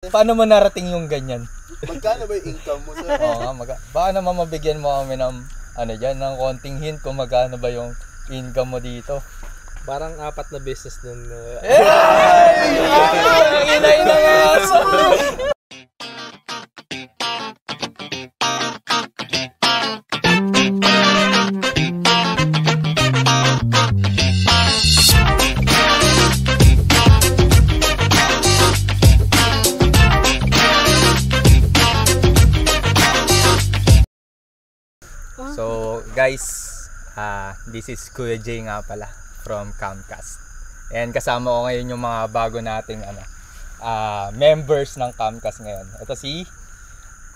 Paano mo narating yung ganyan? Magkano ba yung income mo, sir? Oo nga, baka naman mabigyan mo kami ng, ng konting hint kung magkano ba yung income mo dito. Parang 4 na business nun. Inay na nga! So guys, this is Kuya Jay nga pala from Camcast. And kasama ko ngayon yung mga bago nating members ng Camcast ngayon. Ito si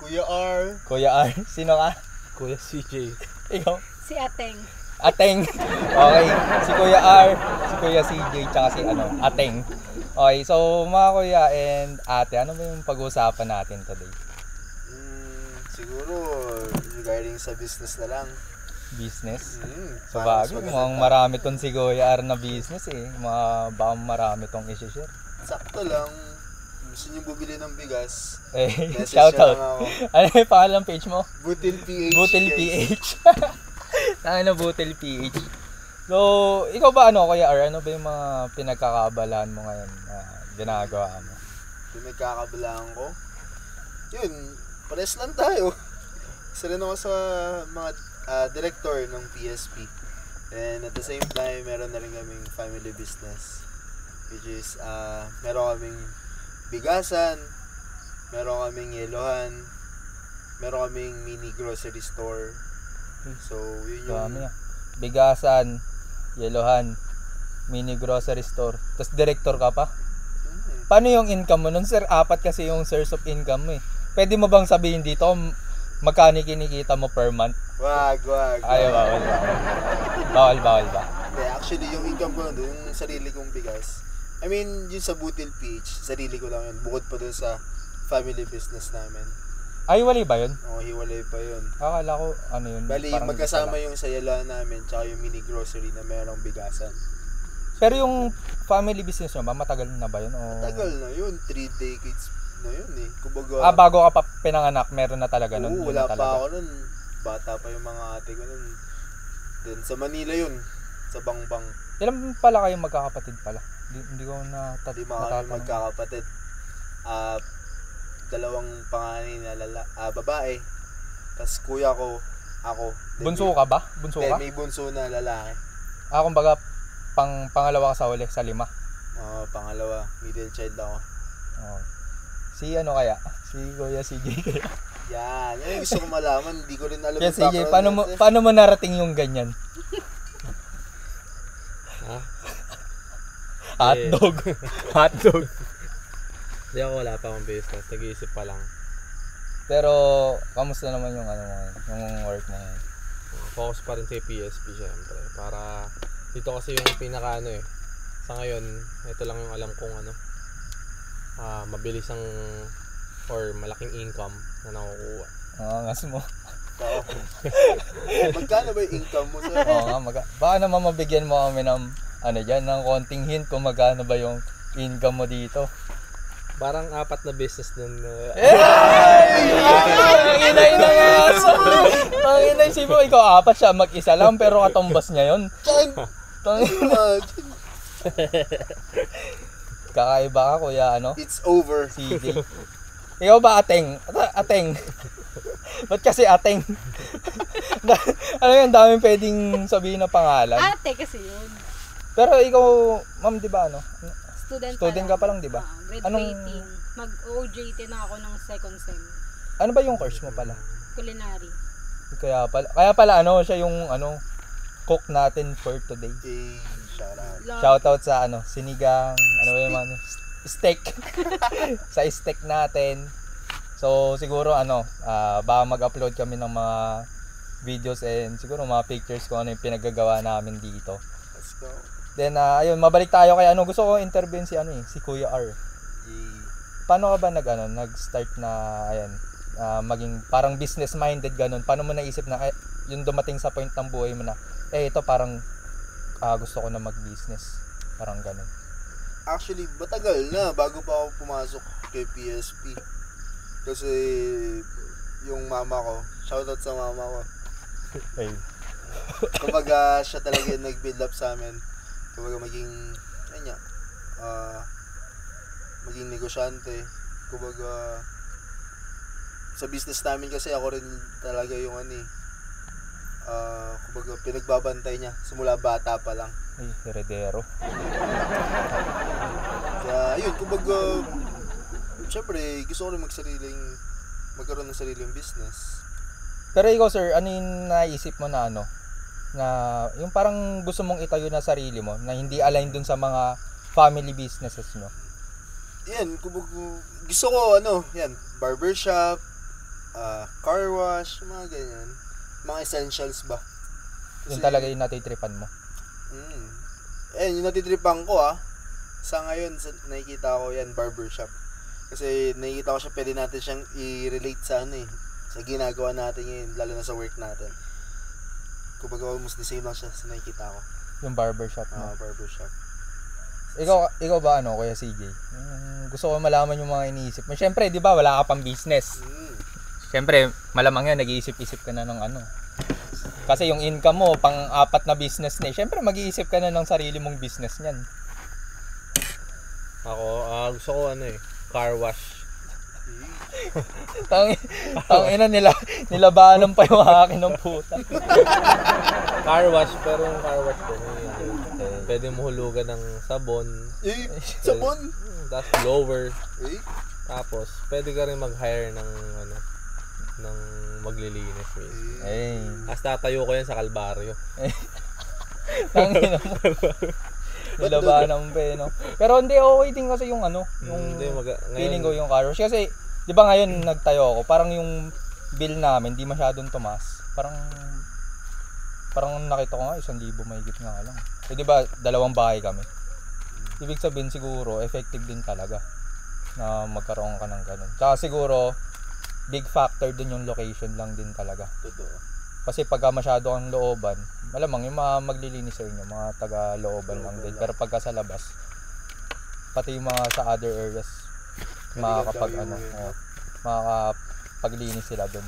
Kuya R. Kuya R. Sino ka? Kuya CJ. Ikaw? Si Ateng. Ateng. Okay, si Kuya R, si Kuya CJ, tsaka si Ateng. Okay, so mga kuya and ate, ano ba yung pag-uusapan natin today? Siguro regarding sa business na lang. Business? So bagay, mukhang marami tong si Kuya R na business eh. Baka marami tong isi-share. Sakto lang. Gusto niyo bumili ng bigas? Shout out. Ano yung pangalan page mo? Butil PH. Butil PH. Tangina Butil PH. So, ikaw ba Kuya R? Ano ba yung mga pinagkakaabalahan mo ngayon na ginagawa mo? Pinagkakaabalahan ko? Yun, pares lang tayo. Isa rin ako sa mga director ng PSP. And at the same time, meron na rin kaming family business. Which is, meron kaming bigasan, meron kaming yelohan, meron kaming mini grocery store. So, yun yung... Dami bigasan, yelohan, mini grocery store. Tapos director ka pa? Paano yung income mo nun, sir? 4 kasi yung source of income mo eh. Pwede mo bang sabihin dito magkano kinikita mo per month? Wag. Ay, bawal ba? Yeah, actually, yung income ko doon, yung sarili kong bigas. I mean, yung sa Butil PH, sarili ko lang yun. Bukod pa doon sa family business namin. Ay, wali ba yun? Oo, hiwalay pa yun. Akala ko, yun? Bali, magkasama yung sa yala namin, tsaka yung mini grocery na merong bigasan. Pero yung family business nyo ba, matagal na ba yun? O... Matagal na yun, 3 decades na yun eh. Kumbaga, bago ka pa pinanganak, meron na talaga nun? Oo, wala pa ako nun. Bata pa yung mga ate ko nun. Then sa Manila yun, sa Bangbang. Ilan pala kayong magkakapatid pala? Hindi ko Di ba kami magkakapatid? 2 panganay na babae. Tapos kuya ko, ako. Bunso ka ba? Bunso ka? May bunso na lalaki. Kumbaga, pangalawa ka sa huli, sa 5. Pangalawa, middle child ako. Si kaya? Si Kuya CJ kaya? Yan yung gusto ko malaman. Hindi ko rin alam yung CJ, paano mo narating yung ganyan? Hotdog. Hindi ako, wala pa akong business. Nag-iisip pa lang. Pero, kamusta naman yung yung work mo ngayon? Focus pa rin sa PSP syempre. Para, dito kasi yung pinaka sa ngayon, ito lang yung alam kong mabilis ang or malaking income na nakukuha. Ngas mo. Oo. Magkano ba yung income mo, sir? Oo nga, baka naman mabigyan mo kami ng ng konting hint kung magkano ba yung income mo dito. Parang 4 na business nun. Inay na nga! Inay, sipo, ikaw 4 siya, mag-isa lang, pero katumbas niya yun. Kakaiba ka, kuya, It's over. CJ. Ikaw ba, Ateng? Ateng. Ba't kasi Ateng? Yung daming pwedeng sabihin na pangalan. Ate kasi yun. Pero ikaw, ma'am, di ba, Student ka pa lang, di ba? Graduating. Mag-OJT na ako ng 2nd sem. Ano ba yung course mo pala? Culinary. Kaya pala, siya yung, cook natin for today. Shout out sa sinigang, steak. Sa steak natin. So siguro baka mag-upload kami ng mga videos and siguro mga pictures kung ano yung pinaggagawa namin dito. Let's go. Then ayun, mabalik tayo kay gusto ko interviewin si Kuya R. Paano ka ba nag-start na maging parang business minded ganun? Paano mo naisip na yung dumating sa point ng buhay mo na ito parang gusto ko na mag-business. Parang ganun. Actually, matagal na bago pa ako pumasok kay PSP. Kasi yung mama ko, shoutout sa mama ko. Ay. Kumbaga siya talaga yung nag-build up sa amin. Kumbaga maging, maging negosyante. Kumbaga, sa business namin kasi ako rin talaga yung kumbaga pinagbabantay niya simula bata pa lang. Ay, heredero. Kaya yun, kumbaga, syempre gusto ko rin magkaroon ng sariling business. Pero ikaw sir, ano yung naisip mo na na yung parang gusto mong itayo na sarili mo na hindi align dun sa mga family businesses nyo? Yan, kumbaga, gusto ko barbershop, car wash, mga ganyan. Mga essentials ba? Yung talaga yung natitripan mo? Yung natitripan ko sa ngayon, nakikita ko yan, barbershop. Kasi nakikita ko siya, pwede natin siyang i-relate sa sa ginagawa natin ngayon, lalo na sa work natin. Kumbaga almost the same lang siya sa nakikita ko. Yung barbershop mo? Barbershop. Ikaw ba Kuya CJ? Gusto ko malaman yung mga iniisip mo. Siyempre, di ba, wala ka pang business. Siyempre, malamang yan, nag-iisip-isip ka na ng Kasi yung income mo, pang-apat na business na siyempre, mag-iisip ka na ng sarili mong business niyan. Ako, gusto ko car wash. Tangina nilabanan pa yung akin ng puta. Car wash, pero yung car wash ko, pwede mo hulugan ng sabon. Sabon? Tapos blower. Tapos, pwede ka rin mag-hire ng ng maglilinis. Tapos tatayo ko yan sa Kalbaryo. Tangina mo. Nilabanan pa no? Pero hindi, okay din kasi yung yung feeling ko yung car wash. Kasi, di ba ngayon nagtayo ako, parang yung bill namin, di masyadong tumaas. Parang nakita ko nga, 1,000 mahigit nga lang. Eh di ba, 2 bahay kami. Ibig sabihin siguro, effective din talaga na magkaroon ka ng ganun. Tsaka siguro, big factor din yung location lang din talaga. Totoo. Kasi pagka masyado ang looban, malamang yung mga maglilinis sa inyo, mga taga-looban lang din. Pero pagka sa labas, pati yung mga sa other areas, makakapaglinis sila doon.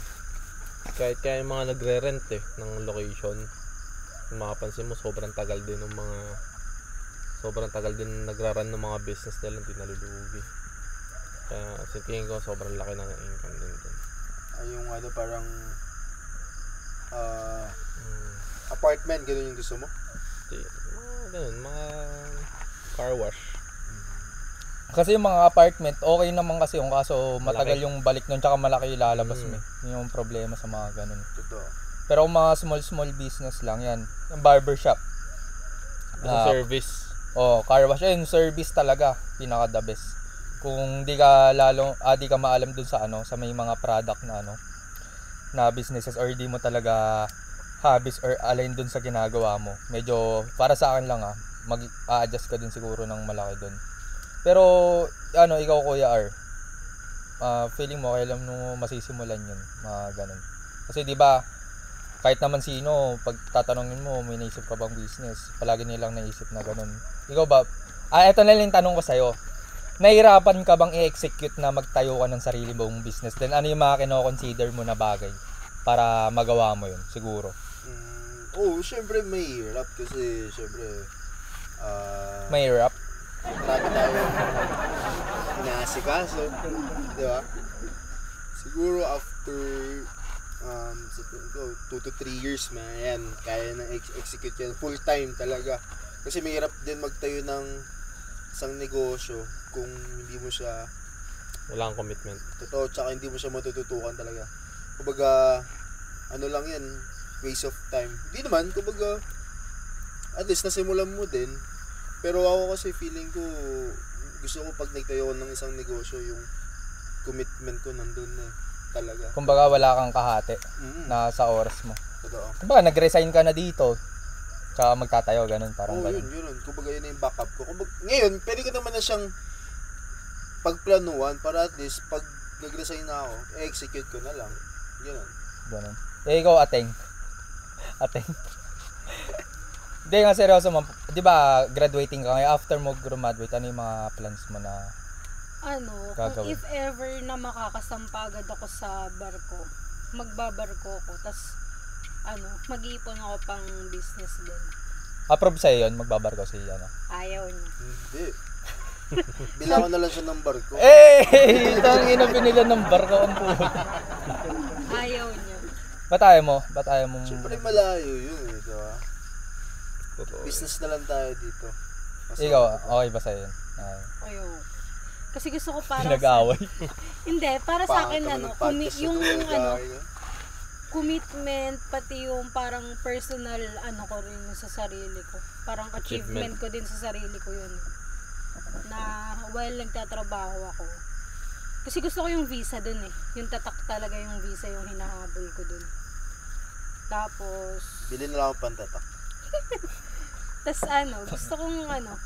Kahit kaya yung mga nagre-rent ng location, kung makapansin mo, sobrang tagal din nagra-run ng mga business nila, hindi nalulugi. Kaya sa tingin ko, sobrang laki ng income din doon. Yung parang apartment, ganun yung gusto mo? Mga car wash. Kasi yung mga apartment, okay naman kasi yung kaso matagal yung balik nun, tsaka malaki ilalabas mo. Yun yung problema sa mga ganun. Totoo. Pero kung mga small business lang yan, yung barbershop. Service. Car wash, yung service talaga, pinaka the best. Kung di ka maalam dun sa sa may mga product na businesses, or di mo talaga hobbies or align dun sa ginagawa mo, medyo para sa akin lang mag-a-adjust ka din siguro ng malaki dun. Pero ikaw Kuya R, feeling mo kailan mo masisimulan yun, mga ganun? Kasi di ba kahit naman sino, pag tatanungin mo, may naisip ka bang business, palagi nilang naisip na ganun. Ikaw ba, eto na lang tanong ko sa'yo, nahirapan ka bang i-execute na magtayo ka ng sarili mong business? Then ano yung mga kino-consider mo na bagay para magawa mo yun, siguro? Syempre may hirap kasi syempre Mahirap? marami tayong inaasikaso, di ba? Siguro after 2 to 3 years kaya na execute yan full time talaga. Kasi may hirap din magtayo ng isang negosyo kung hindi mo siya Wala kang commitment. totoo, tsaka hindi mo siya matututukan talaga. Kumbaga lang yan, waste of time. Hindi naman, kumbaga at least nasimulan mo din. Pero ako kasi feeling ko, gusto ko pag nagtayo ko ng isang negosyo, yung commitment ko nandun na talaga. Kumbaga wala kang kahati na sa oras mo. Totoo. Kumbaga nag-resign ka na dito, tsaka magtatayo, ganun, parang ganun. Yun. Kumbaga yun na yung backup ko. Ngayon, pwede ko naman na siyang pagplanuhan para at least pag nag-resign na ako, execute ko na lang. Ganun. Ikaw, Ateng. Hindi nga seryoso mo. Di ba graduating ka ngayon? After mo graduate, ano yung mga plans mo na Kung gagawin? if ever na makakasampa agad ako sa barko, magbabarko ako, tas mag-iipon ako pang business din. Approve sa'yo yun? Magbabarko si Ayaw niya. Hindi. Bilangan na lang siya ng barko. Itang ina binila ng barko ang puto. Ayaw niya. Ba't ayaw mo? Ba't ayaw mo? Siyempre malayo yun eh, di ba? Totoo. Business na lang tayo dito. Mas Ikaw, okay ba sa'yo yun? Ayaw. Kasi gusto ko para Pinag-away. Hindi, para sa akin Pangit naman ng podcast yung na to, gagawin, no? commitment, pati yung parang personal ko rin sa sarili ko. Parang achievement ko din sa sarili ko yun. Na while nagtatrabaho ako. Kasi gusto ko yung visa dun eh. Yung tatak talaga yung visa yung hinahabol ko dun. Tapos, Bili na lang ako pantatak. tas gusto kong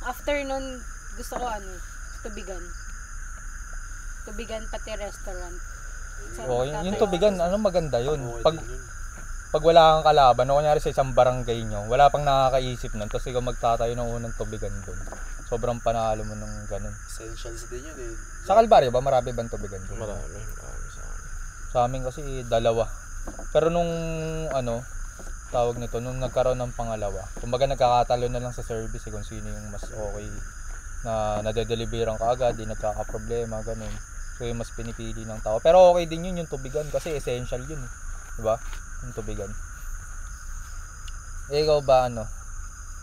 after nun, gusto ko tubigan. Tubigan pati restaurant. Okay, yung tubigan, maganda yun. Oo, Pag, din yun. pag wala kang kalaban, kunyari sa isang barangay nyo, wala pang nakakaisip nun, tapos ikaw magtatayo ng unang tubigan dun. Sobrang panalo mo ng ganun. Essentials din yun eh. Sa Calvario ba, marami bang tubigan dun? Marami sa akin. Sa amin kasi 2. Pero nung tawag nito, nung nagkaroon ng pangalawa, kumbaga nagkakatalo na lang sa service kung sino yung mas okay na nadedeliveran ka agad, di nagkakaproblema, ganun. So yung mas pinipili ng tao. Pero okay din yun yung tubigan kasi essential yun eh. Diba? Yung tubigan. Ikaw ba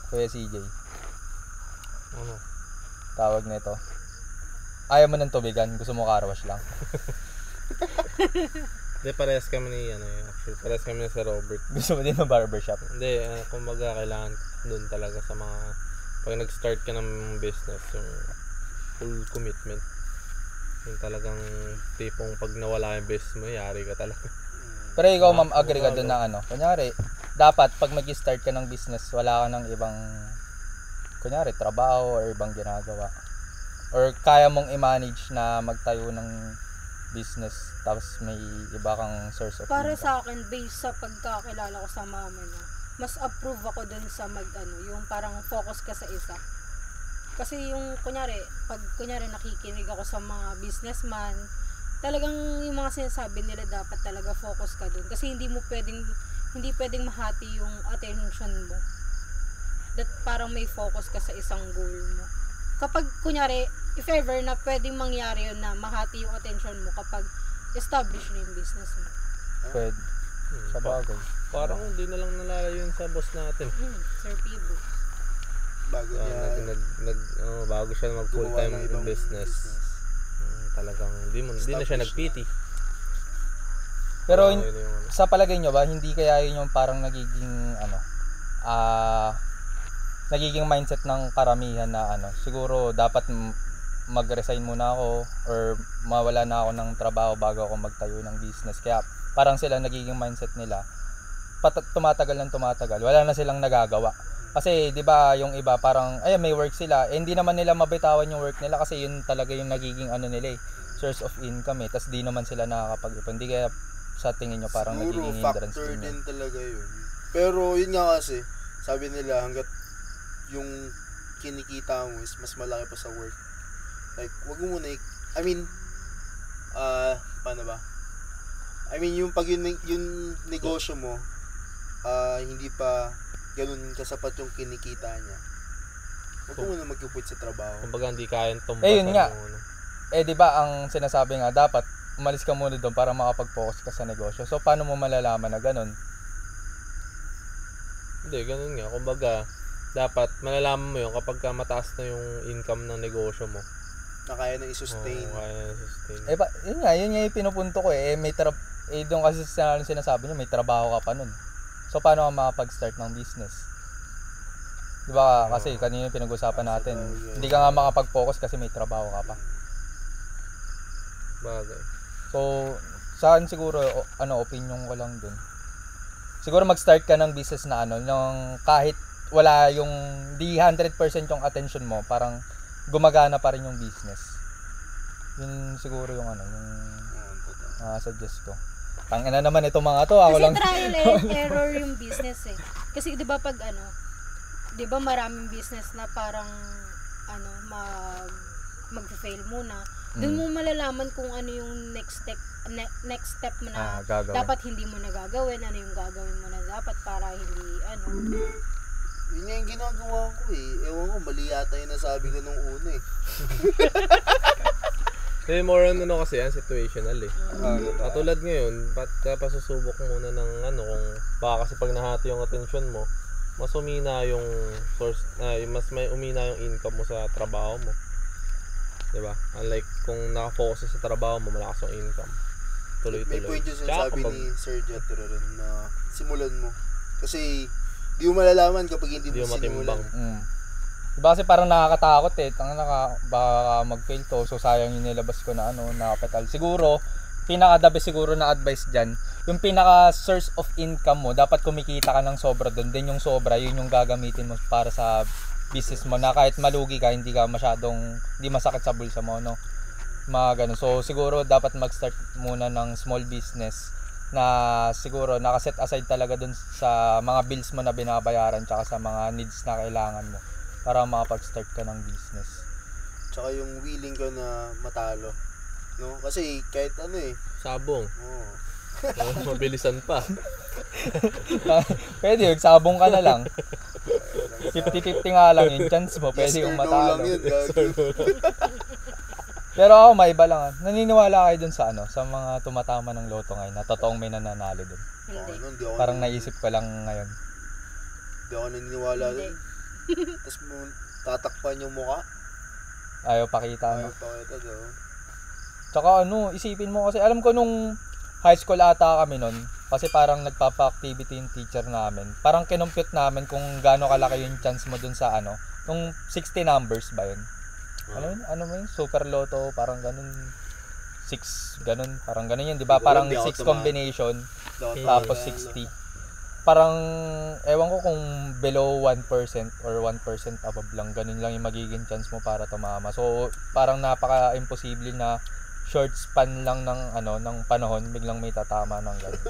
Kuya CJ? Ano? Tawag nito. Ayaw mo ng tubigan, gusto mo car wash lang. Hindi, parehas kami ni actually parehas kami ni Sir Robert. Gusto mo din ng barbershop. Hindi, kumbaga kailangan doon talaga sa mga pag nag-start ka ng business, yung full commitment. Yung talagang tipong pag nawala yung business mo, yari ka talaga. Pero ikaw ma'am, agree ka doon na kunyari, dapat pag mag-start ka ng business, wala ka ng ibang kunyari, trabaho or ibang ginagawa. Or kaya mong i-manage na magtayo ng business tapos may iba kang source of Para income. sa akin, based sa pagkakilala ko sa mama niya, mas approve ako dun sa yung parang focus ka sa isa. Kasi yung pag nakikinig ako sa mga businessman, talagang yung mga sinasabi nila dapat talaga focus ka dun. Kasi hindi pwedeng mahati yung attention mo. That parang may focus ka sa isang goal mo. Kapag if ever na pwedeng mangyari yun na mahati yung attention mo kapag establish na yung business mo. Pwede. Sa bagay. Parang hindi na lang nalalayo yun sa boss natin. Sir Pibo. Bago niya Bago siya mag full gumawa time ng ibang business. Talagang hindi na siya nag-PT. Pero sa palagay nyo ba, hindi kaya yun yung parang nagiging nagiging mindset ng karamihan na siguro dapat mag-resign muna ako or mawala na ako ng trabaho bago ako magtayo ng business. Kaya parang sila nagiging mindset nila tumatagal wala na silang nagagawa. Kasi 'di ba yung iba parang may work sila, hindi naman nila mabitawan yung work nila kasi yun talaga yung nagiging nila source of income tas di naman sila nakakapag-ipon. Hindi kaya sa tingin nyo parang siguro nagiging hindrance factor din din talaga yun. Pero yun nga kasi, sabi nila hanggat yung kinikita mo is mas malaki pa sa work. Like, wag mo muna paano ba? Yung pag yung negosyo mo, hindi pa ganun kasapat yung kinikita niya. Wag mo muna mag-quit sa trabaho. Kumbaga hindi kayang tumbasan yun nga. yung Di ba ang sinasabi nga dapat umalis ka muna doon para makapag-focus ka sa negosyo. So paano mo malalaman na ganun? Hindi, ganun nga. Kumbaga, dapat malalaman mo yun kapag mataas na yung income ng negosyo mo. Na kaya na i-sustain. Kaya na sustain. Yun nga yung pinupunto ko doon kasi sinasabi niyo may trabaho ka pa nun. So paano ka makapag-start ng business? Di ba kasi kanina pinag-usapan natin, hindi ka nga makapag-focus kasi may trabaho ka pa. Bagay. So saan siguro opinion ko lang dun. Siguro mag-start ka ng business na yung kahit wala yung di 100% yung attention mo, parang gumagana pa rin yung business. Yun siguro yung suggest ko. Tangina naman itong mga to, ako kasi lang. Kasi trial and error yung business eh. Kasi 'di ba pag 'di ba maraming business na parang ano, mag-fail muna. Doon mo malalaman kung ano yung next step mo na gagawin. dapat hindi mo na gagawin, ano yung gagawin mo na dapat para hindi ano. Yun nga yung ginagawa ko eh. Ewan ko, mali yata yung nasabi ko nung una eh. More on ano kasi yan, situational eh. Diba? Katulad ngayon, pasusubok muna ng ano, kung baka kasi pag nahati yung attention mo, mas umina yung source, mas may umina yung income mo sa trabaho mo. Diba? Unlike kung nakafocus sa trabaho mo, malakas yung income. Tuloy-tuloy. May point yung sinasabi ni Sir Jetro rin na simulan mo. Kasi di mo malalaman kapag hindi mo sinimulan. Diba kasi parang nakakatakot eh. Baka mag-fail to. So sayang yung nilabas ko na na capital. Siguro, pinaka-the best siguro na advice dyan, yung pinaka source of income mo, dapat kumikita ka ng sobra doon. Then yung sobra, yun yung gagamitin mo para sa business mo na kahit malugi ka, hindi masakit sa bulsa mo, no? Mga ganun. So siguro dapat mag-start muna ng small business na siguro nakaset aside talaga dun sa mga bills mo na binabayaran tsaka sa mga needs na kailangan mo para makapag-start ka ng business. Tsaka yung willing ka na matalo. No? Kasi kahit ano eh. Sabong. Oo. Mabilisan pa. Pwede, sabong ka na lang. 50-50 nga lang yung chance mo, pwede Yes yung or no matalo. lang yun, gago. Pero ako maiba lang. Naniniwala kayo dun sa sa mga tumatama ng loto ngayon na totoong may nananalo dun. Hindi. Hindi ako Parang naisip ko lang ngayon. Hindi ako naniniwala Hindi. dun. Tapos mo tatakpan yung mukha. Ayaw pakita, Ayaw pa kita daw. Tsaka isipin mo kasi alam ko nung high school ata kami nun, kasi parang nagpapa-activity yung teacher namin. Parang kinumpute namin kung gaano kalaki yung chance mo dun sa nung 60 numbers ba yun? Ano mo yun? Super Lotto, parang ganun. 6, ganun. Parang ganun yun, di ba? Parang 6 combination, tapos 60. Parang, ewan ko kung below 1% or 1% above lang, ganun lang yung magiging chance mo para tumama. So, parang napaka-imposible na short span lang ng panahon, biglang may tatama ng ganun.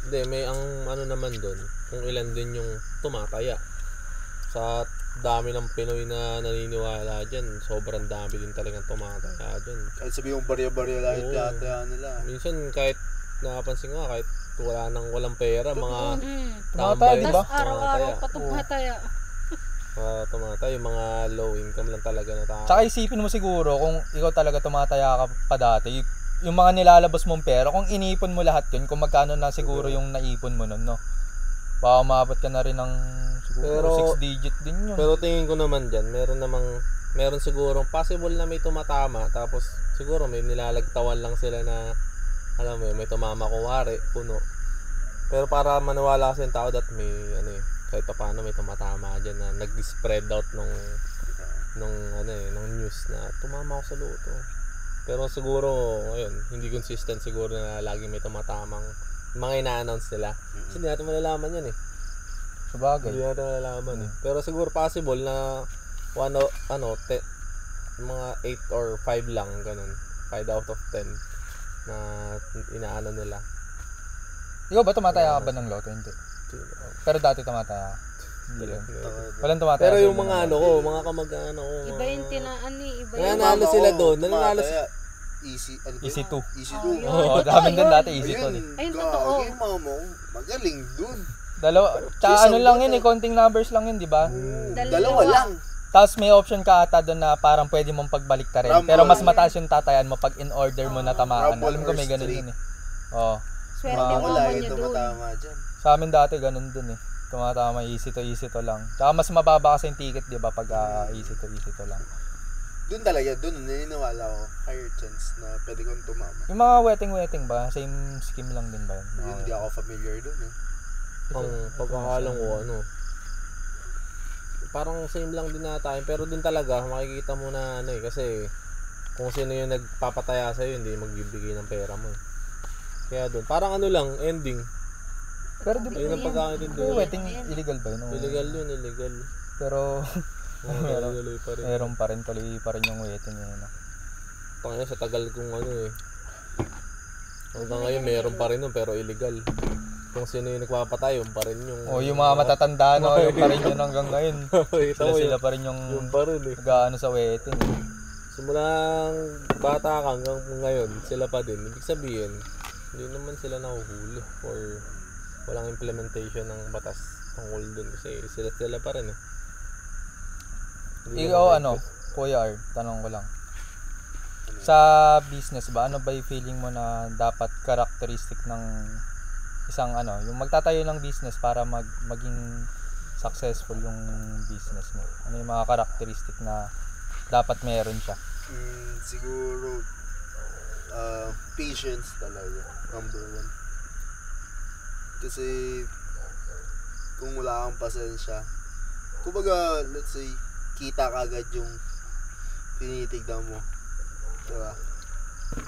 Hindi, may ang naman doon, kung ilan din yung tumataya. Sa dami ng Pinoy na naniniwala dyan, sobrang dami din talagang tumataya dyan. Kahit sabi yung barya-barya lahat Oo. yata nila. Minsan kahit nakapansin nga, kahit walang pera, mga Tumataya, di ba? Tapos araw-araw pa tumataya. tumataya, yung mga low income lang talaga na tao. Tsaka isipin mo siguro kung ikaw talaga tumataya ka pa dati, yung mga nilalabas mong pera, kung inipon mo lahat yun, kung magkano na siguro yung naipon mo nun, no? Baka umabot ka na rin ng siguro 6 digit din yun. Pero tingin ko naman dyan, meron siguro possible na may tumatama, tapos siguro may nilalagtawan lang sila na, alam mo yun, may tumama kuwari, puno. Pero para maniwala kasi yung tao that may, kahit pa paano may tumatama dyan na nag-spread out nung news na tumama ako sa loto. Pero siguro, ayun, hindi consistent siguro na laging may tumatamang mga ina-announce nila. Kasi hindi natin malalaman yan eh. Sabagay. Hindi natin malalaman eh. Pero siguro possible na mga 8 or 5 lang, ganun. 5 out of 10 na inaano nila. Ikaw ba tumataya ka ba ng loto? Hindi. Pero dati tumataya ka? Hindi rin. Walang tumataya. Pero sa yung inyo mga ng mga kamag-ano ko. Iba yung tinaan iba yung Nanalo sila doon. Nanalo Tumataya. Easy, ano ba Easy yun? 2. Easy 2. Oh, yun. Oo, dami Yun. doon dati. Easy to. Ayun, Ayun, totoo. Yung mga mo, magaling dun. Dalawa. Tsaka Isang ano lang buwan yun eh, konting numbers lang yun, di ba? Dalawa lang. Tapos may option ka ata doon na parang pwede mong pagbalik ta rin. Rumble. Pero mas mataas yung tatayan mo pag in order mo na tamaan. Rumble Alam ko may or ganun straight. yun eh. Oo. Swerte Mga- mo Wala mo yung niya doon. tumatama dyan. Sa amin dati ganun din eh. Tumatama easy to lang. Tsaka mas mababa kasi yung ticket, di ba? Pag easy to lang. Doon talaga, doon naniniwala ko. Higher chance na pwede kong tumama. Yung mga wedding ba? Same scheme lang din ba yun? Yun, hindi ako familiar doon eh. Ang pagkakalang ko, parang same lang din nata yun. Pero dun talaga, makikita mo na kasi kung sino yung nagpapataya sa'yo, hindi magbibigay ng pera mo eh. Kaya dun, parang lang, ending. Pero di ba? Yun ang pagkakaintindi Yung ko. wedding illegal ba yun? Illegal yun, illegal. Pero Tuloy pa rin. meron pa rin, tuloy pa rin yung wedding eh. No? Pangina sa tagal kong Hanggang ngayon meron pa rin nun pero illegal. kung sino yung nagpapatay, yung pa rin yung... O yung mga matatanda no, yung pa rin yun hanggang ngayon. Kita mo Sila yun, pa rin yung yung pa rin eh. nag-aano sa wedding. Simulang bata ka hanggang ngayon, sila pa din. Ibig sabihin, hindi naman sila nahuhuli or walang implementation ng batas tungkol dun kasi sila pa rin eh. Hindi Ikaw naman Kuya R, tanong ko lang. Sa business ba, ano ba yung feeling mo na dapat characteristic ng isang yung magtatayo ng business para maging successful yung business mo? Ano yung mga characteristic na dapat meron siya? Siguro patience talaga, number 1. Kasi kung wala kang pasensya, kumbaga let's say kita kagad yung tinitignan mo, diba?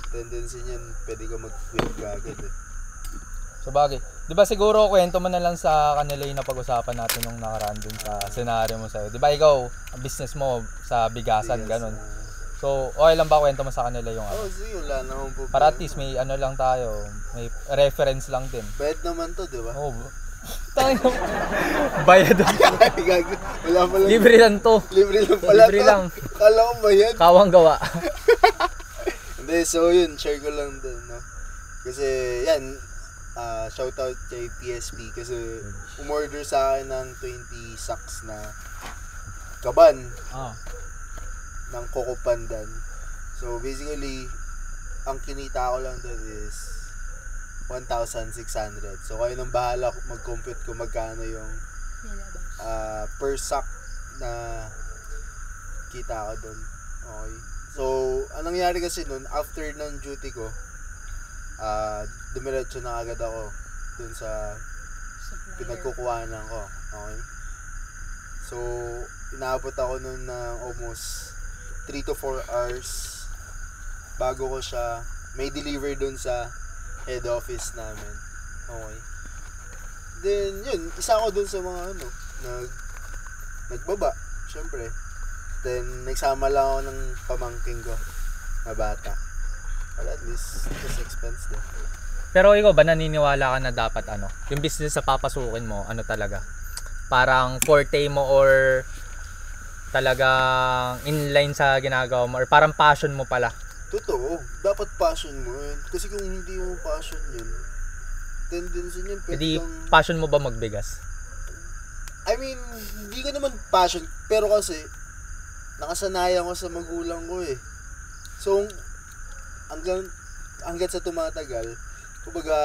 Tendency niyan pwede ka mag-quit kagad eh. So bagay, 'di ba siguro kwento mo na lang sa kanila yung napag-usapan natin nung nakaraan dun sa scenario mo sa'yo. 'Di ba ikaw, ang business mo sa bigasan, ganun. So, okay lang ba kwento mo sa kanila yung Sige, wala naman po. Para at least may lang tayo, may reference lang din. Bayad naman to, di ba? Tangin mo. Bayad. Wala pa lang. Libre lang to. Libre lang pala Libre to. lang. Kala ko bayad. Kawang gawa. Hindi, so yun, share ko lang din, no? Kasi, yan, shoutout kay PSP kasi umorder sa akin ng 20 sacks na kaban ng Coco Pandan. So, basically, ang kinita ko lang doon is 1,600. So, kayo nang bahala mag-compute kung magkano yung per sack na kita ko doon. Okay. So, anong nangyari kasi noon, after ng duty ko, dumiretso na agad ako dun sa pinagkukuhanan ko. Okay. So, inaabot ako noon ng almost 3 to 4 hours bago ko siya may deliver dun sa head office namin. Okay. Then, yun, isa ako dun sa mga nagbaba, syempre. Then, nagsama lang ako ng pamangking ko na bata. Well, at least, just expense din. Pero ikaw ba naniniwala ka na dapat yung business sa papasukin mo, talaga? Parang forte mo or talagang inline sa ginagawa mo or parang passion mo pala? Totoo, dapat passion mo yun. Kasi kung hindi mo passion yun, tendency yun pwede Hindi, kang... passion mo ba magbigas? I mean, hindi ko naman passion, pero kasi nakasanayan ko sa magulang ko eh. So, hanggang sa tumatagal, kumbaga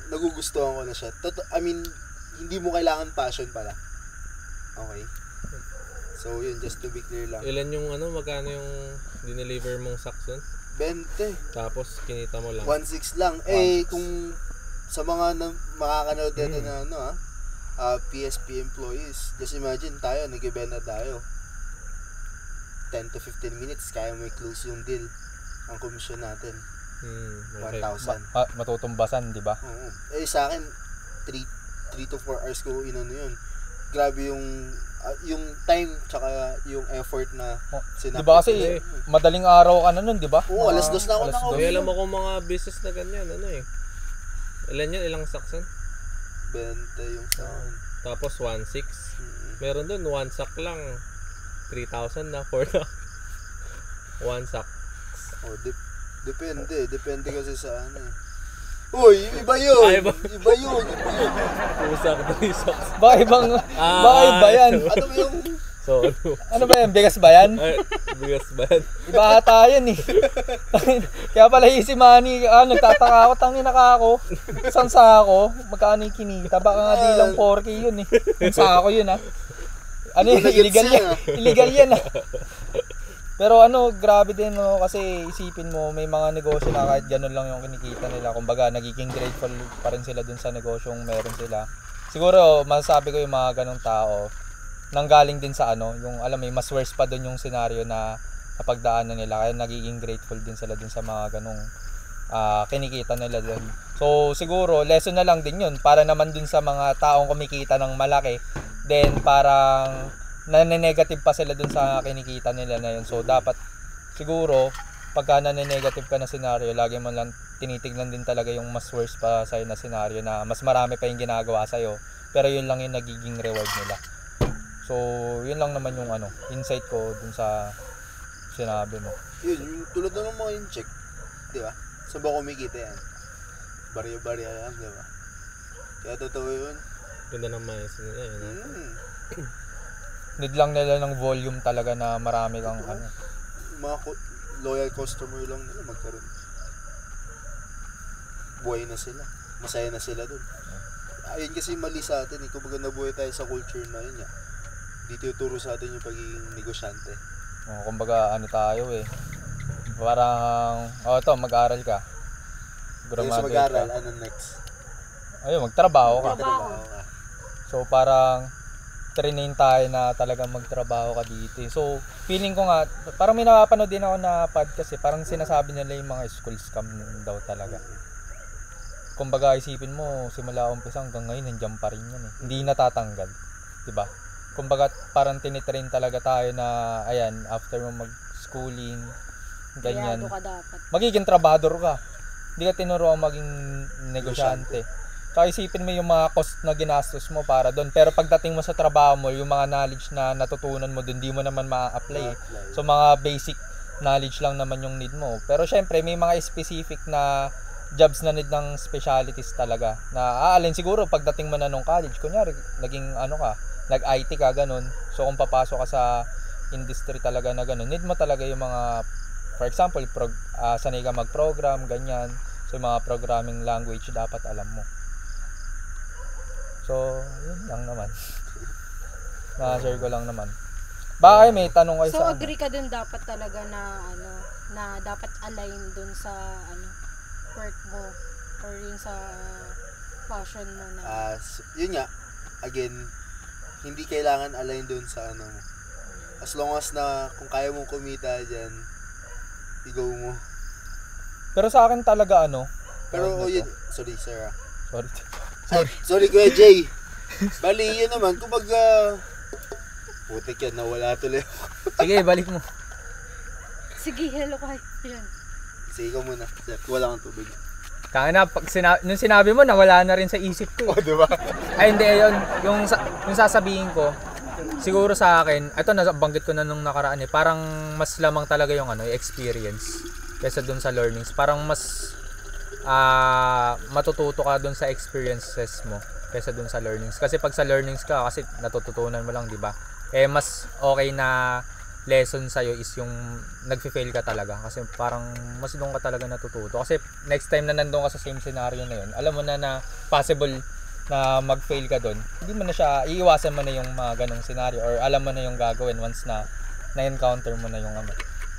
nagugustuhan ko na siya. I mean, hindi mo kailangan passion pala. Okay? So, yun, just to be clear lang. Ilan yung magkano yung dineliver mong sacks nun? 20. Tapos kinita mo lang. 1.6 lang. 1.6. Kung sa mga makakanood dito na PSP employees, just imagine tayo, nag-ibenta tayo. 10 to 15 minutes, kaya may close yung deal. Ang commission natin. Okay. 1,000. Matutumbasan, di ba? Oo. Sa akin, 3 to 4 hours ko yun. Grabe yung time tsaka yung effort na sinapit. Di ba kasi madaling araw ka na nun, di ba? Oo, alas 2 na ako Kaya alam mo kung mga business na ganyan, ilan yan? Ilang sacks yan? 20 yung sa akin. Tapos 1.6. Meron dun, 1 sack lang. 3,000 na, 4,000. 1 sack. Oh, depende kasi sa Uy, iba yun. Iba yun. Pusak, 3 sacks. Baka iba yan. Ano ba yung... So, Ano ba yan? Bigas ba yan? Ay, bigas ba yan? Iba ata yan eh. Kaya pala si Manny, nagtataka ako, tangin ako. Isang sako, magkano yung kinita? Baka nga di lang 4K yun eh. Isang sako yun illegal yan. Illegal yan Pero grabe din kasi isipin mo, may mga negosyo na kahit ganun lang yung kinikita nila. Kumbaga, nagiging grateful pa rin sila dun sa negosyong meron sila. Siguro, masasabi ko yung mga ganung tao, nanggaling din sa yung alam mo, mas worse pa dun yung scenario na napagdaanan nila. Kaya nagiging grateful din sila dun sa mga ganung kinikita nila dun. So, siguro, lesson na lang din yun para naman dun sa mga taong kumikita ng malaki. Then, parang negative pa sila dun sa kinikita nila na yun. So, dapat siguro pagka nane-negative ka na scenario, lagi mo lang tinitignan din talaga yung mas worst pa sa'yo na scenario na mas marami pa yung ginagawa sa'yo. Pero yun lang yung nagiging reward nila. So, yun lang naman yung insight ko dun sa sinabi mo. Yun, yung tulad na ng mga in-check. Di ba? Saan ba kumikita yan? Barya-barya lang, di ba? Kaya totoo yun. Ganda ng mindset nila yun. Need lang nila ng volume talaga na marami kang Mga loyal customer lang nila magkaroon. Buhay na sila. Masaya na sila dun. Ayun kasi mali sa atin. Kumbaga nabuhay tayo sa culture na yun. Dito tuturo sa atin yung pagiging negosyante. kumbaga tayo parang ito mag-aral ka, Yung sa mag-aral, ano next? ayun magtrabaho ka. Trabaho ka. So parang trainin tayo na talagang magtrabaho ka dito. So feeling ko nga parang may napapanood din ako na podcast parang sinasabi nila yung mga school scam daw talaga. Kumbaga isipin mo simula umpisa hanggang ngayon nandiyan pa rin yan Hindi natatanggal, 'di ba? Kumbaga parang tinitrain talaga tayo na ayan after mo mag-schooling ganyan. Ka dapat. Magiging trabador ka. Hindi ka tinuruan maging negosyante. Kaya isipin mo yung mga cost na ginastos mo para doon. Pero pagdating mo sa trabaho mo, yung mga knowledge na natutunan mo doon, hindi mo naman ma-apply. So mga basic knowledge lang naman yung need mo. Pero syempre, may mga specific na jobs na need ng specialties talaga. Na aalin siguro pagdating mo na nung college, kunyari, naging nag-IT ka, ganun. So kung papasok ka sa industry talaga na ganun, need mo talaga yung mga, for example, sanay ka mag-program, ganyan. So yung mga programming language dapat alam mo. So, yun lang naman. Na-share ko lang naman. Baka may tanong kayo So sa agree ka dun dapat talaga na na dapat align dun sa work mo or yun sa passion mo na. Yun nga, again, hindi kailangan align dun sa mo. As long as na kung kaya mong kumita dyan, i-go mo. Pero sa akin talaga Pero yun, sorry sir. Sorry. Kuya Jay. Bali, yun naman, kumbaga, putik yan, nawala tuloy. Sige, balik mo. Sige, hello kay. Yan. Sige, ikaw muna. Sir, wala kang tubig. Kaya na, nung sinabi mo, nawala na rin sa isip ko. Diba? Ay, hindi, yun. Yung sasabihin ko, siguro sa akin, ito nabanggit ko na nung nakaraan parang mas lamang talaga yung yung experience kaysa dun sa learnings. Parang mas matututo ka dun sa experiences mo kaysa dun sa learnings. Kasi pag sa learnings ka, kasi natututunan mo lang, di ba? Mas okay na lesson sa'yo is yung nagfe-fail ka talaga. Kasi parang mas doon ka talaga natututo. Kasi next time na nandun ka sa same scenario na yun, alam mo na possible na mag-fail ka doon. Hindi mo na siya, iiwasan mo na yung mga ganong scenario or alam mo na yung gagawin once na na-encounter mo na yung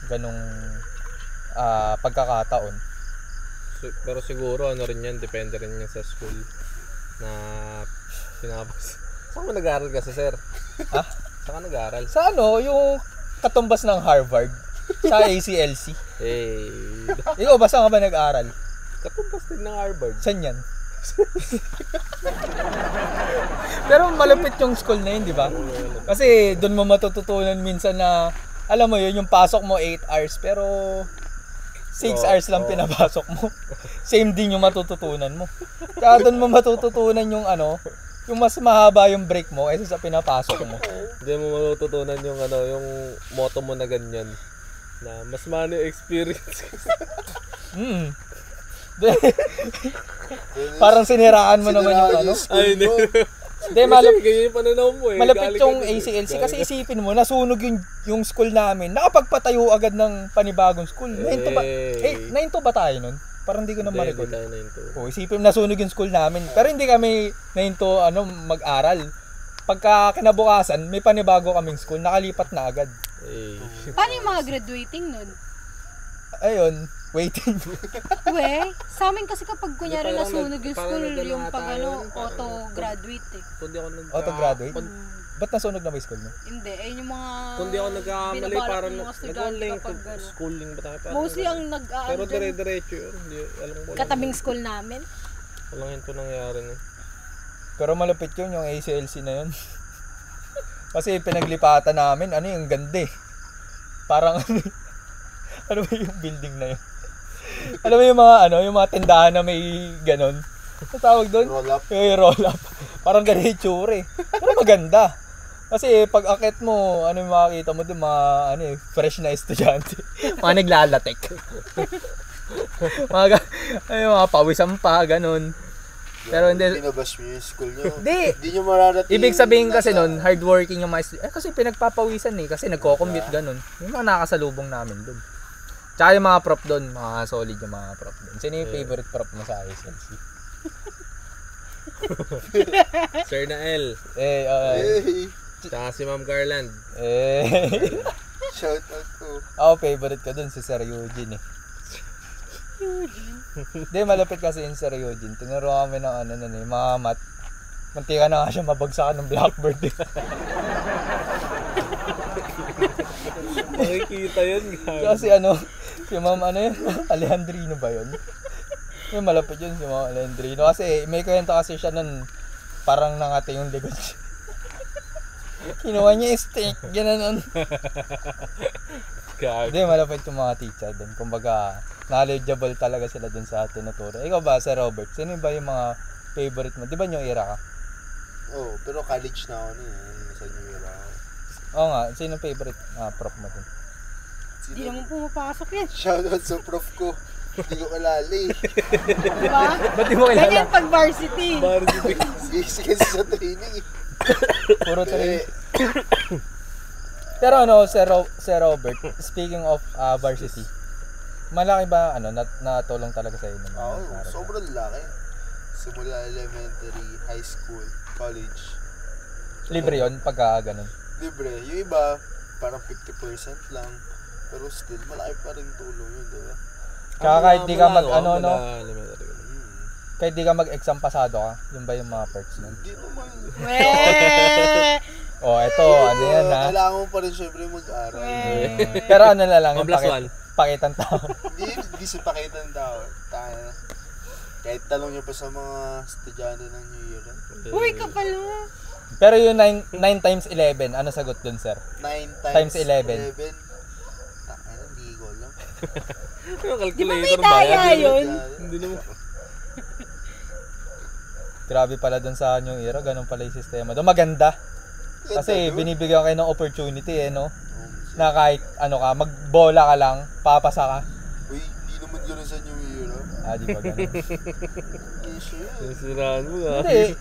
ganong pagkakataon. Pero siguro rin yan, depende rin yan sa school na pinapos. Saan ka nag-aaral kasi, sir? Ha? Saan ka nag-aaral? Sa yung katumbas ng Harvard sa ACLC. Ikaw ba saan ka ba nag-aaral? Katumbas din ng Harvard. Saan yan? Pero malapit yung school na yun, di ba? Kasi doon mo matututunan minsan na alam mo yun, yung pasok mo 8 hours pero 6 hours lang pinapasok mo. Same din yung matututunan mo. Kaya doon mo matututunan yung yung mas mahaba yung break mo kaysa sa pinapasok mo. Hindi mo matututunan yung yung motto mo na ganyan. Na mas mano experience. Parang siniraan mo naman yung Ay, hindi. Hindi, ganyan yung pananaw mo malapit yung ACLC kasi isipin mo, nasunog yung school namin. Nakapagpatayo agad ng panibagong school. 9 to ba tayo nun? Parang hindi ko na ma-recall. Isipin mo, nasunog yung school namin. Pero hindi kami 9 to mag-aral. Pagka kinabukasan, may panibago kaming school. Nakalipat na agad. Paano yung mga graduating nun? Ayun, waiting. Sa amin kasi kapag kunyari nasunog yung school, yung pag auto-graduate Kundi ako auto-graduate? Ba't nasunog na ba yung school mo? Hindi, ayun yung mga Kundi ako nagkakamali parang nag-online kapag schooling ba tayo? mostly ang Pero dire-diretso yun. Hindi, alam ko. katabing school namin. Walang ito nangyari na. Pero malapit yun, yung ACLC na yun. Kasi pinaglipatan namin, yung ganda Parang Ano ba yung building na yun? Alam mo yung mga yung mga tindahan na may ganon. Ano tawag doon? Roll up. Yung roll up. Parang ganun yung tsura eh. Pero maganda. Kasi pag akit mo, ano yung makikita mo doon, mga fresh na estudyante. Mga naglalatek. mga pawisan pa, ganun. Pero hindi. Binabash mo yung school nyo. Hindi. Hindi nyo mararating. Ibig sabihin kasi nun, hardworking yung mga estudyante. Kasi pinagpapawisan eh, kasi nagko-commute ganun. Yung mga nakasalubong namin doon. Tsaka yung mga prop doon, mga solid yung mga prop doon. Sino yung favorite prop mo sa ISLC? Sir Nael. Hey, Tsaka si Ma'am Garland. shout out ko. Ako favorite ko doon si Sir Eugene eh. Hindi, malapit kasi yung Sir Eugene. Tinuro kami ng mga mat. Mantika na nga siya mabagsakan ng blackboard eh. Makikita yun, guys. Kasi si Ma'am yun? Alejandrino ba yun? Yung malapit yun si Ma'am Alejandrino. Kasi may kwento kasi siya nun, parang nangati yung likod siya. Kinuha niya yung steak, gano'n. Hindi, malapit yung mga teacher doon. Kumbaga, knowledgeable talaga sila doon sa tinuturo. Ikaw ba, Sir Robert? Sino ba yung mga favorite mo? Di ba New Era ka? Oh, pero college na ako nun. Sa New Era ako. Oo nga, sino favorite prof mo doon? Hindi naman pumapasok yan. Shout out sa prof ko. Hindi ko kalala eh. Diba? Ba't di mo kilala? Ganyan pag varsity. Busy kasi sa training eh. Puro Eh, Pero Sir Robert, speaking of varsity, malaki ba natulong talaga sa inyo? sobrang laki. Simula elementary, high school, college. Libre yon pagka ganun. Libre. Yung iba, parang 50% lang. Pero still, malaki pa rin tulong yun, diba? Kaya kahit di ka mag Elementary. kahit di ka mag-exam pasado ka, yun ba yung mga perks nun? Hindi naman. Oh, eto, yan ha. Kailangan mo pa rin syempre mag-aral. Pero na lang, yung 1+1. pakitang tao. Hindi si pakita ng tao. Tayo. Kahit talong nyo pa sa mga estudyante ng New Year. Uy, kapal mo. Pero yung 9 times 11, ano sagot dun, sir? 9 Times times 11. 11. Takay, hindi ko alam. Yung Di ba may calculator ba daya yan? yun? Hindi naman. Grabe pala dun sa New Era, ganun pala yung sistema. Doon maganda. Kasi binibigyan kayo ng opportunity no? Na kahit magbola ka lang, papasa ka. Uy, hindi naman gano'n sa New Year. Di ba ganun? Sisiraan mo nga. Hindi.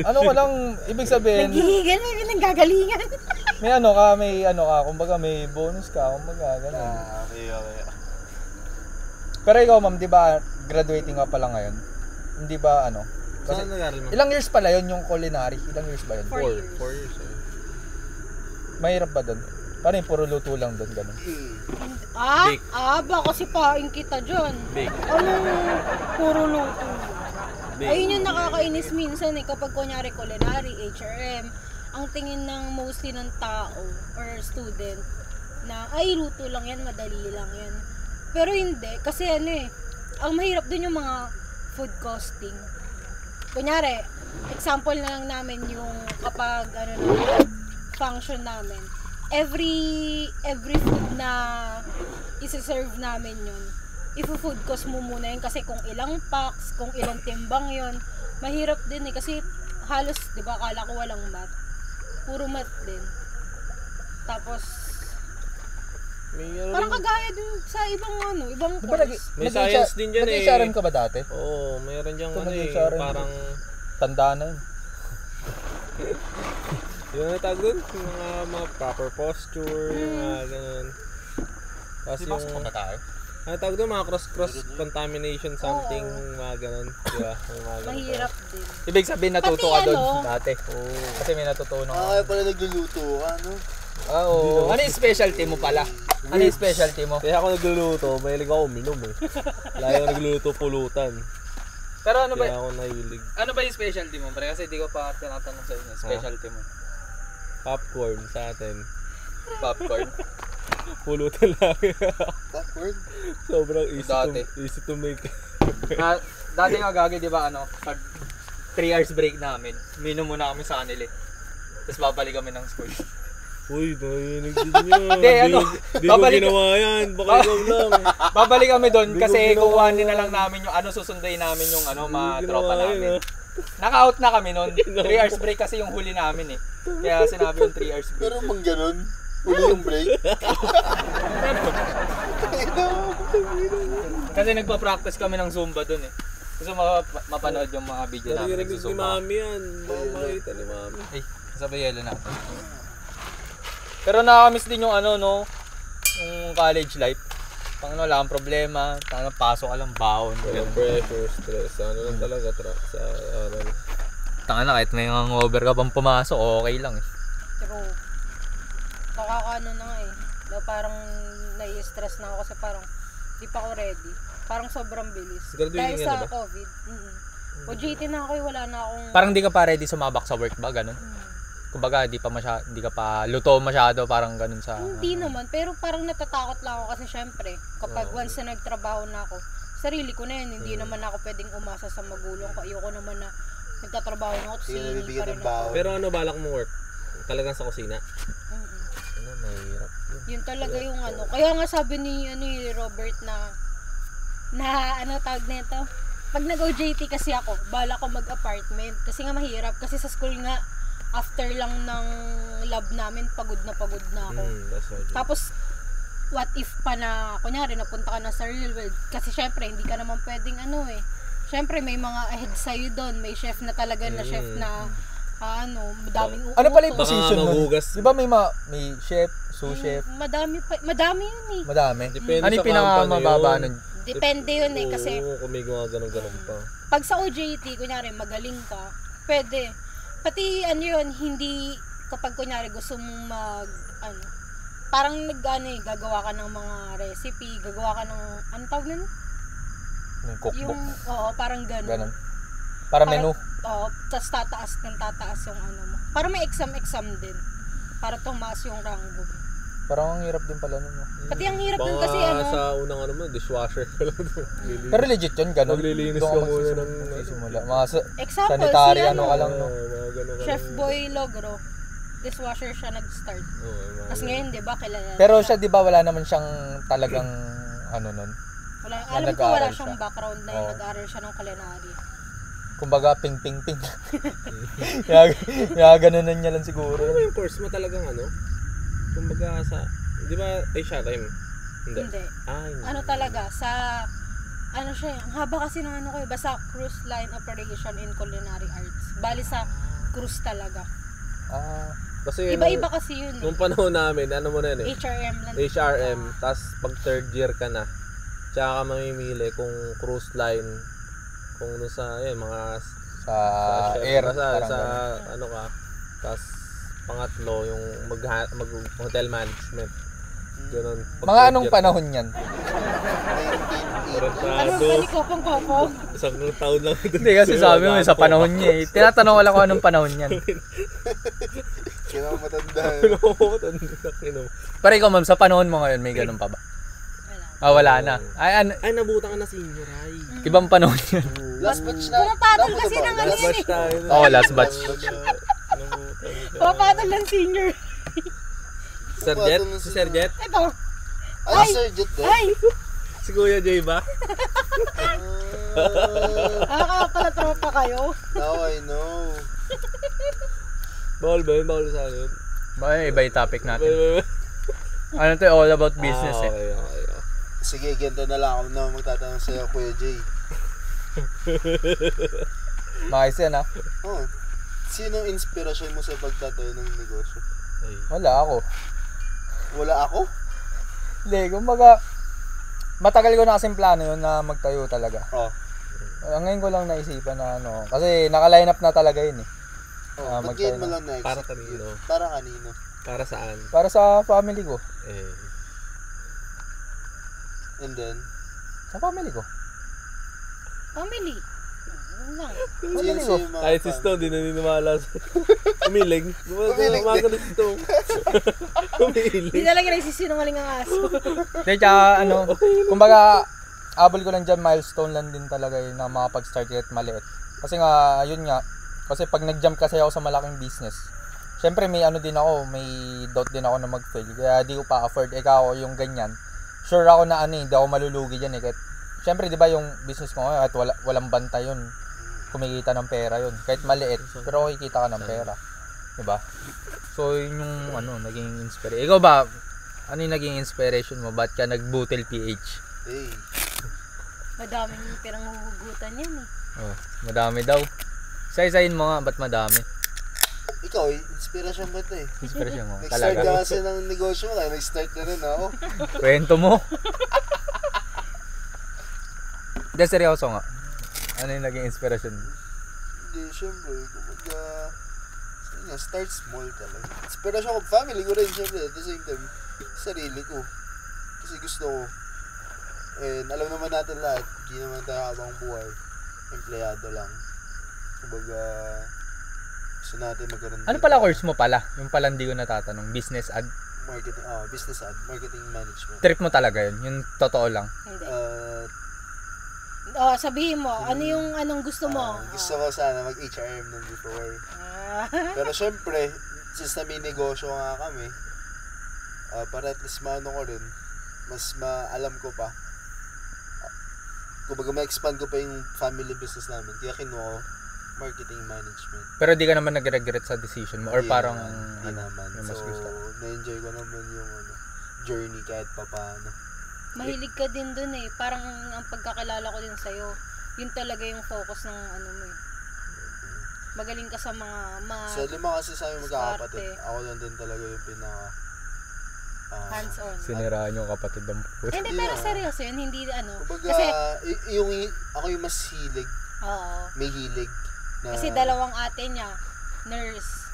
Ko lang, ibig sabihin, Naghihigan na yun, nanggagalingan. may kumbaga may bonus ka, kumbaga, ganun. Okay. Pero ikaw ma'am, di ba graduating ka pa lang ngayon? Hindi ba Kasi Saan nag-aral mo? ilang years pala yun yung culinary? Ilang years ba yun? 4 years. Mahirap ba doon? Parang puro luto lang doon, ganun. Bake. Baka sipain kita dyan. Bake. Puro luto. Bake. Ayun yung nakakainis minsan kapag kunyari culinary, HRM, ang tingin ng mostly ng tao or student na luto lang yan, madali lang yan. Pero hindi, kasi ang mahirap dun yung mga food costing. Kunyari, example na lang namin yung kapag function namin. Every food na isi-serve namin yun, i-food cost mo muna yun kasi kung ilang packs, kung ilang timbang yun, mahirap din kasi halos, di ba, akala ko walang math. Puro math din. Tapos, parang kagaya din sa ibang course. May science din dyan Nag-HRM ka ba dati? Oo, mayroon dyan nag-HRM. parang Tandaan na yun. yung natawag doon, yung mga proper posture, mga ganun. Tapos yung tayo? natawag doon, mga cross contamination something, mga ganun. Diba? Mga ganun. Mahirap din. Ibig sabihin natuto ka Pati doon dati. Kasi may natutunan ka. Kaya pala nagluluto ka, no? Oo. Ano yung specialty mo pala? Ano yung specialty mo? Kaya ako nagluluto, mahilig ako uminom Lagi ako nagluluto pulutan. Pero ano ba? Kaya ako nahilig. Ano ba yung specialty mo? Pre? Kasi di ko pa tinatanong sa inyo. Specialty mo. Popcorn sa atin. Popcorn. Pulutan lang. Popcorn? Sobrang Dati. easy to make. Dati nga gagi, di ba pag 3 hours break namin, minom muna kami sa kanila. Tapos babalik kami ng school. Uy, naiinig din yan. Hindi, ano, Di ko babalik- ginawa yan. Baka ikaw lang. Babalik kami doon Hindi kasi ko ginawa kukuhanin yun. na lang namin yung susunduin namin yung mga Hindi tropa ginawa yun, namin. ah. Naka-out na kami noon. 3 hours break kasi yung huli namin eh. Kaya sinabi yung 3 hours break. Pero mang ganun. Uli yung break. Kasi nagpa-practice kami ng Zumba doon eh. Gusto mapanood yung mga video namin Naririnig ni nagsusumba. Mami yan. Baka makita ni Mami. Ay, sabay yelo natin. Pero nakakamiss din yung yung college life. Pang wala kang problema, pasok ka lang, baon. Walang pressure, stress. Ano lang talaga sa aral. Tanga na, kahit may hangover ka pang pumasok, okay lang eh. True. Nakakaano na nga eh. Parang nai-stress na ako kasi parang di pa ako ready. Parang sobrang bilis. Graduating Dahil ka sa na ba? COVID. OJT na ako eh, wala na akong... Parang di ka pa ready sumabak sa work ba, ganun? Kumbaga, di ka pa luto masyado, parang ganun sa... Hindi naman, pero parang natatakot lang ako kasi syempre, kapag once na nagtrabaho na ako, sarili ko na yun, hindi naman ako pwedeng umasa sa magulang ko. Ayoko naman na nagtatrabaho na ako, Hindi na singil bibigyan pa rin ng ako. baon. Pero ano balak mo work? Talagang sa kusina? Mm-mm. Ano, mahirap. Yun talaga yung Kaya nga sabi ni Robert na tawag nito? Pag nag-OJT kasi ako, bala ko mag-apartment. Kasi nga mahirap. Kasi sa school nga, after lang ng lab namin, pagod na ako. That's right. Tapos, what if pa na, kunyari, napunta ka na sa real world. Kasi syempre, hindi ka naman pwedeng syempre may mga ahead sa'yo doon. May chef na talaga na chef na, madaming uutos. Ano pala yung Baka position nun? magugas. Di ba may chef, sous chef, Madami yun eh. madami? Depende Ano yung sa pinakamababa company nun? Depende yun eh. Kasi, Oo, kung may ganun pa. pag sa OJT, kunyari, magaling ka, pwede. Pati yun, hindi, kapag kunyari gusto mong parang gagawa ka ng mga recipe, gagawa ka ng, tawag nun? Yung cookbook. Parang ganun. Ganun. Para menu. Oo, tas tataas yung mo. Para may exam din. Para tumaas yung rango mo. Parang ang hirap din pala nun. No? Pati ang hirap nun Baka kasi sa unang dishwasher ka lang. Pero legit yun, ganun. Maglilinis Doon ka muna magsisimula. Mga Example, sanitary si ka lang, no? Mga ganun ka Chef lang. Boy Logro, dishwasher siya nag-start. Oo, mga Tapos ngayon, di ba, kilala Pero siya, di ba, wala naman siyang talagang, nun? alam ko wala nag-aaral siyang siya. background na Oo. nag-aaral siya ng culinary. Kumbaga, ping. Kaya ganunan niya lang siguro. Ano ba yung course mo talagang Kumbaga sa, di ba, HRM? Hindi. Hindi. Hindi. Talaga, siya, ang haba kasi ng basta cruise line operation in culinary arts. Bali sa cruise talaga. Kasi Iba-iba kasi yun nung panahon namin, mo na yun eh. HRM lang. HRM, tas pag third year ka na, tsaka ka mamimili kung cruise line, kung sa, mga Sa chef, air. sa Parang ka, tas pangatlo, yung mag hotel management. Ganun. Pag mga third anong year panahon yan? 1980. Ano kopong-kopong? Isang taon lang. Hindi kasi sabi mo sa panahon niya eh. Tinatanong ko lang kung anong panahon yan. Kaya ako matanda. Pero ikaw ma'am, sa panahon mo ngayon, may ganun pa ba? Wala na. Ay, nabutan ka na senior, ay. Ibang panahon yan. Last batch na. Pumapatol Nabuta kasi ba? ng Last batch tayo. Oo, last batch. Nabutan ka. Pumapatol ng senior. Sir Jet? Si Sir Jet? Ito. Ay, Sir Jet din. Ay! Si Kuya Jay ba? Kaya pala tropa kayo. Now I know. Bawal ba yun? Bawal sa ano yun? Iba yung topic natin. Ano to, all about business eh. Okay. Sige, ganito na lang ako na magtatanong sa'yo, Kuya Jay. Maayos yan ha. Oh, sino ang inspirasyon mo sa pagtatayo ng negosyo? Wala ako. Wala ako? Hindi, kumbaga, matagal ko na kasing plano yun na magtayo talaga. Oh. Ngayon ko lang naisipan na kasi naka-line up na talaga yun eh. Oh, ba't magtayo ngayon mo na. lang na-execute? Para kanino? Para kanino? Para saan? Para sa family ko. And then? Sa family ko. Family. Yun lang. Family ko. yung mga Kahit si Stone, di naniniwala sa... Umiling. Umiling Umaga na si Stone. Hindi Umiling. talaga nagsisinungaling ang aso. Hindi, tsaka kumbaga, abol ko lang dyan, milestone lang din talaga yun na makapag-start kahit maliit. Kasi nga, yun nga, kasi pag nag-jump kasi ako sa malaking business, syempre may ano din ako, may doubt din ako na mag-fail. Kaya di ko pa afford. Ikaw yung ganyan. Sure ako na ano hindi ako malulugi diyan Kahit syempre 'di ba yung business ko ngayon, kahit walang banta 'yun. Kumikita ng pera 'yun. Kahit maliit, pero kikita ka ng pera. 'Di ba? So yun yung ano, naging inspiration. Ikaw ba, ano yung naging inspiration mo? Ba't ka nagbutil PH? Hey, Madaming pirang huhugutan yan eh. Oh, madami daw. Isa-isahin mo nga, ba't madami? ikaw, inspirasyon mo ito eh. Inspiration mo, Nag-start ka talaga. kasi ng negosyo, kaya nag-start na rin ako. Kwento mo. Hindi, seryoso nga. Ano yung naging inspiration mo? Hindi, syempre, kumbaga, sige nga, start small talaga. Inspirasyon ko, family ko rin, syempre, at the same time, sarili ko. Kasi gusto ko. And alam naman natin lahat, hindi naman tayo habang buhay. Empleyado lang. Kumbaga, gusto natin magkaroon. Ano pala course mo pala? Yung pala hindi ko natatanong. Business ad. Marketing, business ad, marketing management. Trip mo talaga yun? Yung totoo lang. Hindi. Uh, Sabihin mo, ano yung anong gusto mo? gusto ko sana mag-HRM nung before. Pero syempre, since na may negosyo nga kami, para at least maano ko rin, mas maalam ko pa. Kumbaga ma-expand ko pa yung family business namin. Kaya kinuha ko marketing management. Pero di ka naman nag-regret sa decision mo? Or Hindi parang, naman, hindi naman. yung mas So, gusto? na-enjoy ko naman yung journey kahit papaano. Mahilig ka din dun eh. Parang ang pagkakilala ko din sa'yo, yun talaga yung focus ng ano mo eh. Magaling ka sa mga Sa lima kasi sa aming magkakapatid, Diskarte. ako lang din talaga yung pinaka hands-on. Siniraan yung kapatid ng puto. Hindi, Hindi pero na. seryoso yun, hindi ano. Kumbaga, Kasi, ako yung mas hilig, oo. may hilig. Na, Kasi dalawang ate niya, nurse.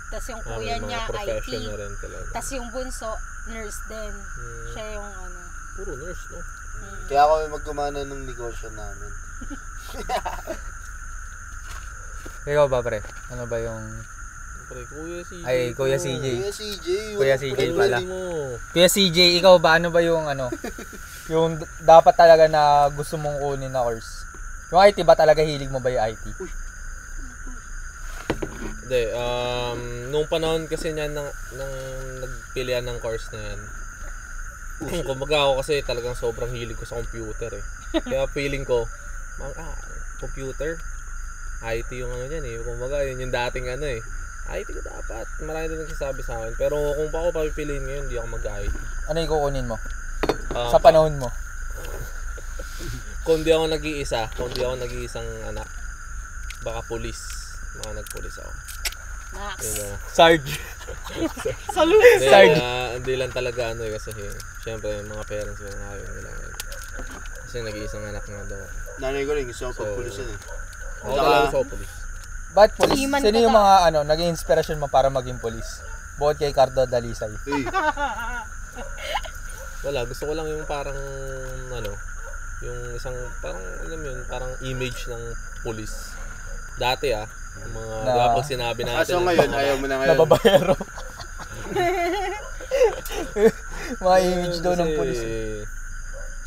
Tapos yung kuya May niya, mga profession IT. na rin talaga. Tapos yung bunso, nurse din. Hmm. Siya yung ano. Puro nurse, no? Kaya ako yung magkumana ng negosyo namin. Ikaw ba pre? Ano ba yung... Pre, Kuya CJ. Ay, Kuya CJ. Kuya CJ. Kuya CJ pala. Mo. Kuya CJ, ikaw ba? Ano ba yung ano? Yung dapat talaga na gusto mong kunin na course? Yung IT ba talaga hilig mo ba yung IT? Hindi, nung panahon kasi niya nang nagpilian ng course na yan, kumbaga ako kasi talagang sobrang hilig ko sa computer eh. Kaya feeling ko, computer, IT yung ano dyan eh. Kumbaga yun yung dating ano eh. IT ko dapat. Marami din nagsasabi sa akin. Pero kung pa ako papipiliin ngayon, hindi ako mag-IT. Ano yung kukunin mo? Sa panahon mo? Kung di ako nag-iisa, kung di ako nag-iisang anak, baka pulis. Baka nagpulis ako. Max. Yun na. Sarge. Hindi, Sarge. hindi lang talaga ano eh, kasi syempre yung mga parents ko ayaw nila ngayon. Kasi nag-iisang anak nga daw. Nanay ko rin, gusto ko pagpulisan eh. Ako talaga sa pulis. Ba't police? Seaman Sino ka yung ba? mga ano, naging inspirasyon mo para maging police? Bukod kay Cardo Dalisay. Hey, Wala, gusto ko lang yung parang ano, yung isang parang alam mo yun, parang image ng pulis. Dati yung mga Na- di ba pag sinabi natin kaso ng ngayon, mga- ayaw mo na ngayon. Nababayero. Mga image daw ng Kasi, police.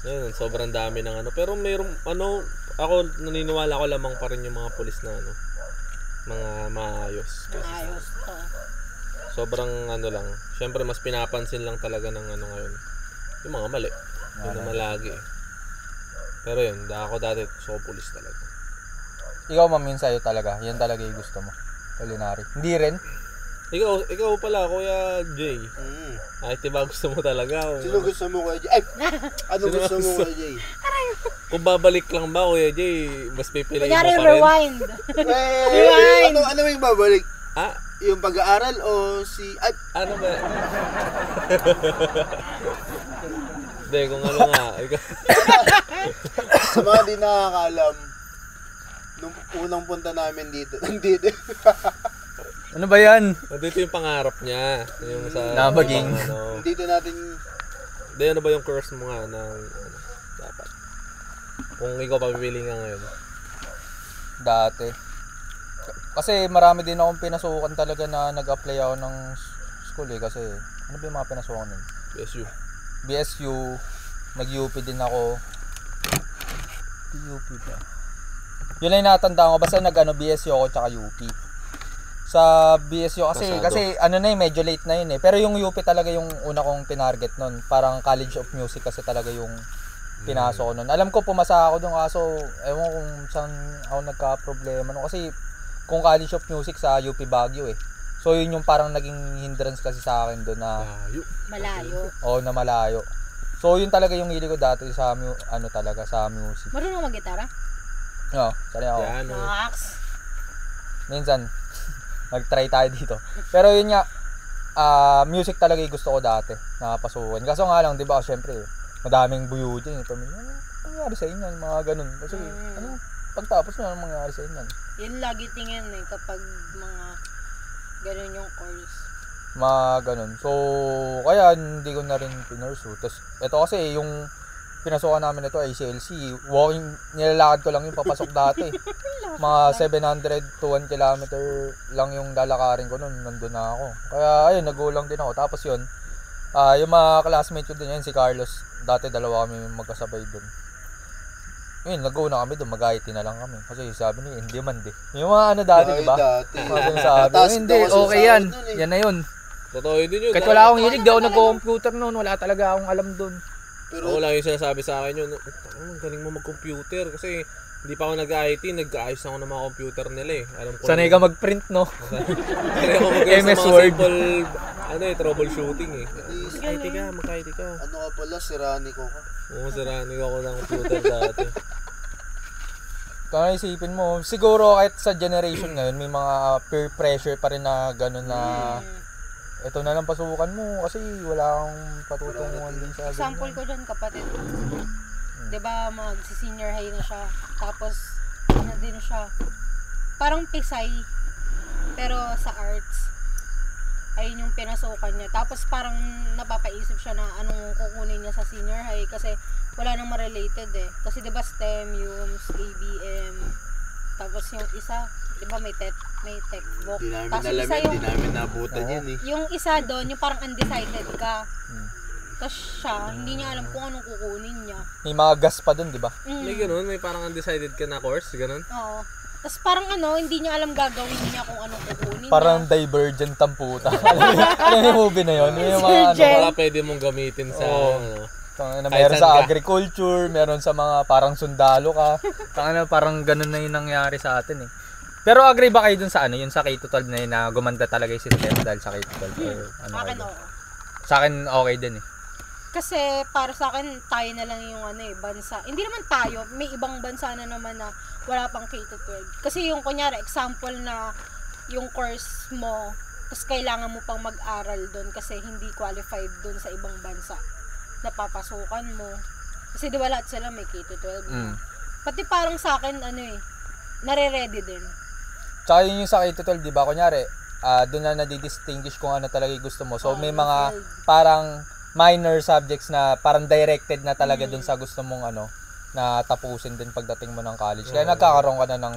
Ayun, sobrang dami ng ano. Pero mayroong, ano, ako naniniwala ko lamang pa rin yung mga pulis na ano, mga maayos. Ayos to. Sobrang ano lang. Siyempre, mas pinapansin lang talaga ng ano ngayon. Yung mga mali. Yun naman lagi eh. Pero yun, ako dati gusto ko pulis talaga. Ikaw ma'am, yun sa'yo talaga. Yan talaga yung gusto mo. Culinary. Hindi rin. Ikaw pala, Kuya Jay. IT ba gusto mo talaga? O, Sino gusto mo, Kuya Jay? Ay! Ano Sino gusto mo, gusto? Kuya Jay? Kung babalik lang ba, Kuya Jay, mas pipiliin Kunyari, mo pa rin? rewind. Wait! Ano yung babalik? Ah, Yung pag-aaral o si... Ay! ano ba? Hindi, kung ano nga. Sa mga di nakakaalam, nung unang punta namin dito, nandito. Ano ba yan? Dito yung pangarap niya. Yung sa... Na maging- Ano. Dito natin... Hindi, ano ba yung course mo nga na ano, dapat? Kung ikaw papipili nga ngayon. Dati. Kasi marami din akong pinasukan talaga na nag-apply ako ng school eh. Kasi ano ba yung mga pinasukan nun? BSU. BSU, nag-UP din ako. UP ba? Yun lang yung natandaan ko. Basta nag-BSU ako tsaka UP. Sa BSU kasi Pasado. kasi ano na medyo late na yun eh. Pero yung UP talaga yung una kong tinarget noon. Parang College of Music kasi talaga yung pinasok ko noon. Alam ko pumasa ako doon kaso ewan ko kung saan ako nagka-problema no kasi kung College of Music sa UP Baguio eh. So yun yung parang naging hindrance kasi sa akin doon na Malayo. na malayo. So yun talaga yung hilig ko dati sa talaga sa music. Marunong mag-gitara? No, sanay ako. Yan. Max. Minsan mag-try tayo dito. Pero yun nga, music talaga yung gusto ko dati, nakapasukan. Kaso nga lang, di ba, syempre, madaming buyo din. Ito, ano nangyari sa inyo, mga ganun. Kasi, pagtapos mo, ano mangyari sa inyo? Yun lagi tingin eh, kapag mga ganun yung course. Mga ganun. So, kaya hindi ko na rin pinursu. Tapos, ito kasi, yung pinasukan namin ito, ACLC, walking, nilalakad ko lang yung papasok dati. Mga 700 to 1 kilometer lang yung lalakarin ko noon, nandun na ako. Kaya ayun, nagulang din ako. Tapos yun, yung mga classmate ko din yan, si Carlos, dati dalawa kami magkasabay dun. Yun, nag-una kami dun, mag-IT na lang kami. Kasi sabi niya, hindi man di. Yung mga dati, di ba? Mga sinasabi, Task hindi, daw kasi okay sa yan. akin nun eh. Yan na yun. Totoo din yun. Kahit wala akong hilig, di ako nag-computer noon. Wala talaga akong alam dun. Pero Ako lang yung sinasabi sa akin yun, ang galing mo mag-computer kasi hindi pa ako nag-IT, nag-ayos ako ng mga computer nila eh. Alam ko Sanay ka mag-print, no? Sanay ako mag-ayos MS sa mga Word. simple, troubleshooting eh. Mag-IT ka, mag-IT ka. ano ka pala, sirani ko ka. Oo, siranig ako ng computer dati. Kung isipin mo, siguro kahit sa generation ngayon, may mga peer pressure pa rin na gano'n na ito na lang pasukan mo kasi wala kang patutunguhan din sa Example ko dyan, kapatid. Diba, mag-senior high na siya. Tapos, ano din siya. Parang pisay. Pero sa arts. Ayun yung pinasukan niya. Tapos parang napapaisip siya na anong kukunin niya sa senior high. Kasi wala nang ma-related eh. Kasi diba STEM, UMS, ABM. Tapos yung isa, diba may textbook. Di namin Tapos alam isa yan, di namin nabutan yan eh. yung isa doon, yung parang undecided ka. Tapos siya, hindi niya alam kung anong kukunin niya. May mga gas pa dun, di ba? May ganun, may parang undecided ka na course, ganun. Oo. Tapos parang hindi niya alam gagawin niya kung anong kukunin Parang niya. Divergent ang puta. Alam mo yung movie na yun? Yung mga Surgeon. Baka pwede mong gamitin sa, na Kahit meron saan sa ka. agriculture, meron sa mga parang sundalo ka. Parang ganun na yung nangyari sa atin eh. Pero agree ba kayo dun sa yung sa K-12 na yun na gumanda talaga yung sistema dahil sa K-12? Or ano Akin kayo? oo. Sa akin okay din eh. Kasi para sa akin, tayo na lang yung bansa. Hindi naman tayo, may ibang bansa na naman na wala pang K-12. Kasi yung kunyari, example na yung course mo, tapos kailangan mo pang mag-aral doon kasi hindi qualified doon sa ibang bansa. Napapasukan mo. Kasi di ba lahat sila may K-12 na. Pati parang sa akin, nare-ready din. Tsaka yun yung sa K-12, di ba? Kunyari, doon na nadidistinguish kung ano talaga yung gusto mo. So may mga parang minor subjects na parang directed na talaga doon sa gusto mong na tapusin din pagdating mo ng college. Kaya nagkakaroon ka na ng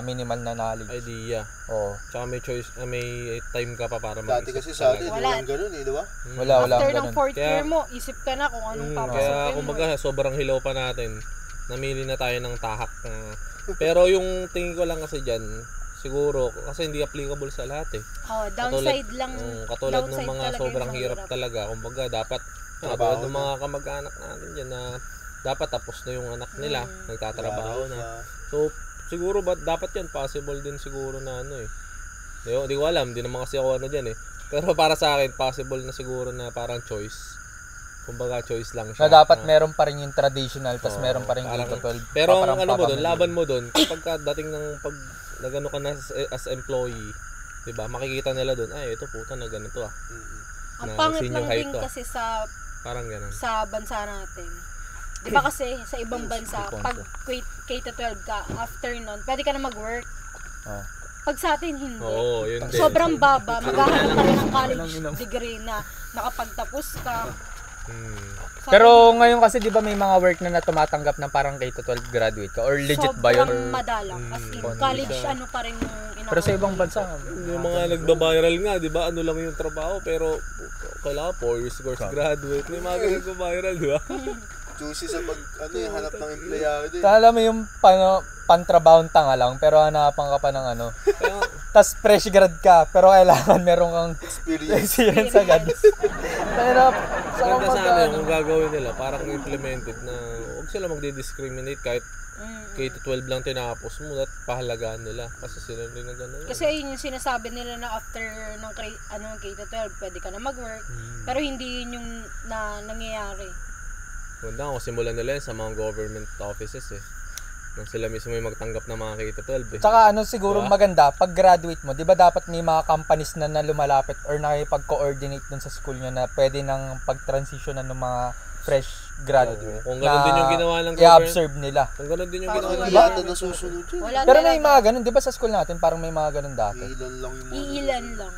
minimal na knowledge. idea. Oo. Tsaka may choice, may time ka pa para mag-isip. Dati kasi sa atin, Wala. walang ganun eh, di ba? Wala After ng ganun. 4th Kaya- year mo, isip ka na kung anong papasukin Kaya mo. kumbaga sobrang hilaw pa natin. Namili na tayo ng tahak. Pero yung tingin ko lang kasi dyan, siguro, kasi hindi applicable sa lahat eh. Downside lang. Katulad ng downside mga talaga sobrang yung hirap mahirap. talaga. Kumbaga dapat, Trabaho katulad ng mga kamag-anak natin dyan na dapat tapos na yung anak nila, nagtatrabaho na. So, siguro dapat yan, possible din siguro na Di ko alam, di naman kasi ako dyan eh. Pero para sa akin, possible na siguro na parang choice. Kumbaga choice lang siya. Na dapat meron pa rin yung traditional, tas meron pa rin parang- K-12. Pero Parang ang mo doon, papamili. laban mo doon, kapag dating ng pag nagano ka na as employee, 'di ba? Makikita nila doon, ay ito puta na ganito ah. Ang na pangit senior lang high din to. kasi sa Parang ganun. bansa natin. Di ba kasi sa ibang bansa, pag K-12 ka, after nun, pwede ka na mag-work. Oh. Pag sa atin, hindi. Oo, yun din. Sobrang baba. Maghahanap ka ng college degree na nakapagtapos ka. Sa Pero ngayon kasi 'di ba may mga work na tumatanggap ng parang K-12 graduate ka or legit ba 'yun? sobrang madalang. As in, college pa rin yung Pero sa ibang bansa, Yung mga nagba-viral nga, 'di ba? Ano lang yung trabaho pero kailangan 4 years course graduate. May mga nagba-viral, 'di ba? choosy sa pag, yung hanap ng empleyado. Alam mo yung pantrabahong tanga lang, pero hanapan ka pa ng ano. Kaya, Tas fresh grad ka, pero kailangan meron kang experience agad. Pero, sarap maganda sana yung kung gagawin nila, parang implemented na huwag sila magdi-discriminate kahit K-12 lang tinapos mo at pahalagaan nila kasi sila rin na gano'n. Kasi yun yung sinasabi nila na after ng K-12, pwede ka na mag-work. Pero hindi yun yung nangyayari. Ganda kung simulan nila yun sa mga government offices nang sila mismo yung magtanggap ng mga K-12 Tsaka siguro Diba? maganda, pag graduate mo, di ba dapat may mga companies na lumalapit or nakipag-coordinate dun sa school nyo na pwede nang pag-transition ng mga fresh graduate. Kung ganun din yung ginawa ng i-observe nila. Kung ganun din yung Parang ginawa ng hindi yata nasusunod yun. Wala Pero may talaga. mga ganun, di ba sa school natin parang may mga ganun dati? Ilan lang yung mga Iilan lang.